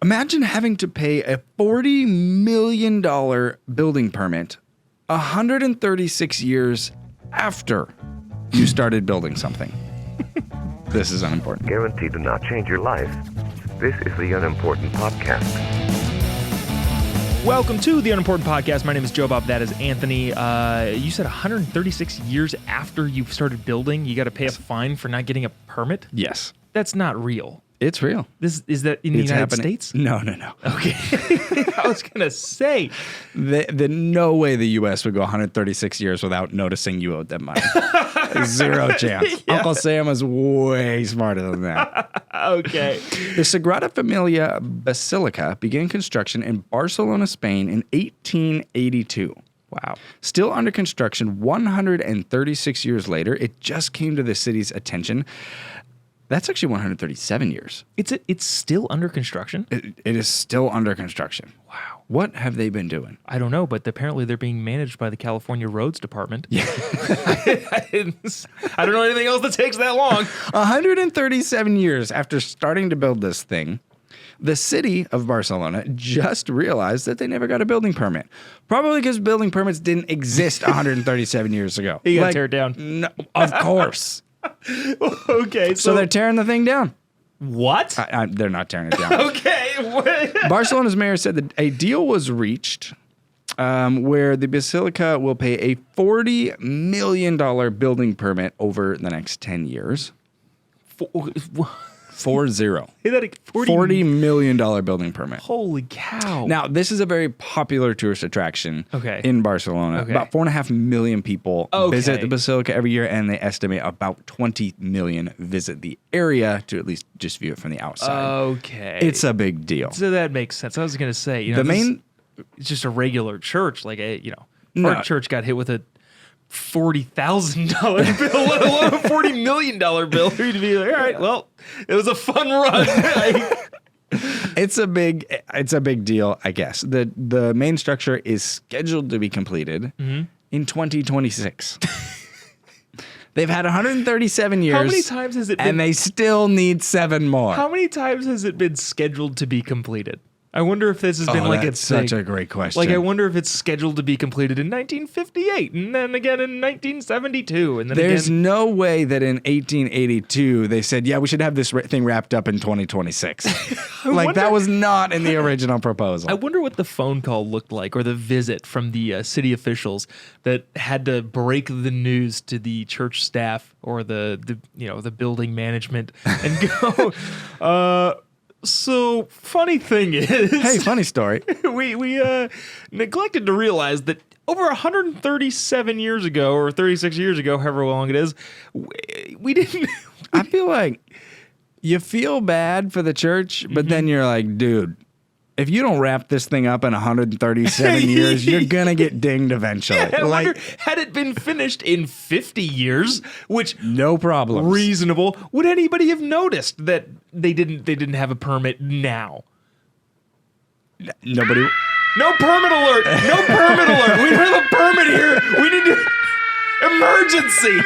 Imagine having to pay a $40 million building permit 136 years after you started building something. This is Unimportant. Guaranteed to not change your life. This is the Unimportant Podcast. Welcome to the Unimportant Podcast. My name is Joe Bob. That is Anthony. You said 136 years after you've started building, you got to pay a fine for not getting a permit? Yes. That's not real. It's real. Is that in the United States? No. Okay. I was going to say. The no way the U.S. would go 136 years without noticing you owed them money. Zero chance. Yeah. Uncle Sam is way smarter than that. Okay. The Sagrada Familia Basilica began construction in Barcelona, Spain in 1882. Wow. Still under construction 136 years later, it just came to the city's attention. That's actually 137 years. It's still under construction? It is still under construction. Wow. What have they been doing? I don't know, but apparently they're being managed by the California Roads Department. Yeah. I don't know anything else that takes that long. 137 years after starting to build this thing, the city of Barcelona just realized that they never got a building permit. Probably because building permits didn't exist 137 years ago. You gotta tear it down. No, of course. Okay, so they're tearing the thing down. What? They're not tearing it down. Okay. Barcelona's mayor said that a deal was reached where the Basilica will pay a $40 million building permit over the next 10 years. 40. $40 million building permit. Holy cow. Now, this is a very popular tourist attraction in Barcelona. Okay. About 4.5 million people visit the Basilica every year, and they estimate about 20 million visit the area to at least just view it from the outside. Okay. It's a big deal. So that makes sense. I was going to say, it's just a regular church. Like, our church got hit with a $40,000 bill, let alone a $40 million bill. You'd be like, all right, well, it was a fun run. It's a big deal, I guess. The main structure is scheduled to be completed in 2026. They've had 137 years. How many times has it been? And they still need 7 more. How many times has it been scheduled to be completed? I wonder if this has been that's such a great question. Like, I wonder if it's scheduled to be completed in 1958 and then again in 1972. And then There's no way that in 1882 they said, yeah, we should have this thing wrapped up in 2026. That was not in the original proposal. I wonder what the phone call looked like, or the visit from the city officials that had to break the news to the church staff or the building management and go, so, funny thing is... Hey, funny story. We neglected to realize that over 137 years ago, or 36 years ago, however long it is, we didn't... I feel like you feel bad for the church, but then you're like, dude, if you don't wrap this thing up in 137 years, you're going to get dinged eventually. Yeah, I wonder, had it been finished in 50 years, which... No problem. Reasonable, would anybody have noticed that they didn't have a permit now? Nobody... No permit alert! No permit alert! We have a permit here! We need to... Emergency!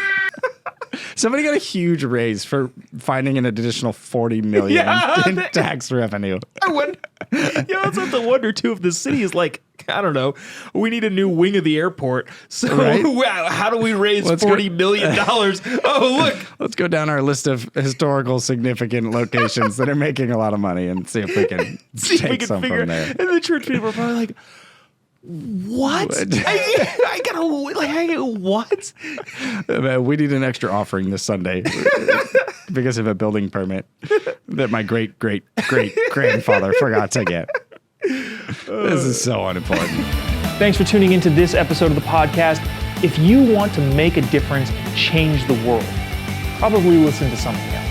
Somebody got a huge raise for finding an additional $40 million in tax revenue. I wonder... that's what I wonder, too, if the city is like, I don't know, we need a new wing of the airport. So how do we raise $40 million? Oh, look. Let's go down our list of historical significant locations that are making a lot of money and see if we can take some from there. And the church people are probably like, what? I gotta, what? We need an extra offering this Sunday because of a building permit that my great-great-great-grandfather forgot to get. This is so unimportant. Thanks for tuning into this episode of the podcast. If you want to make a difference and change the world, probably listen to something else.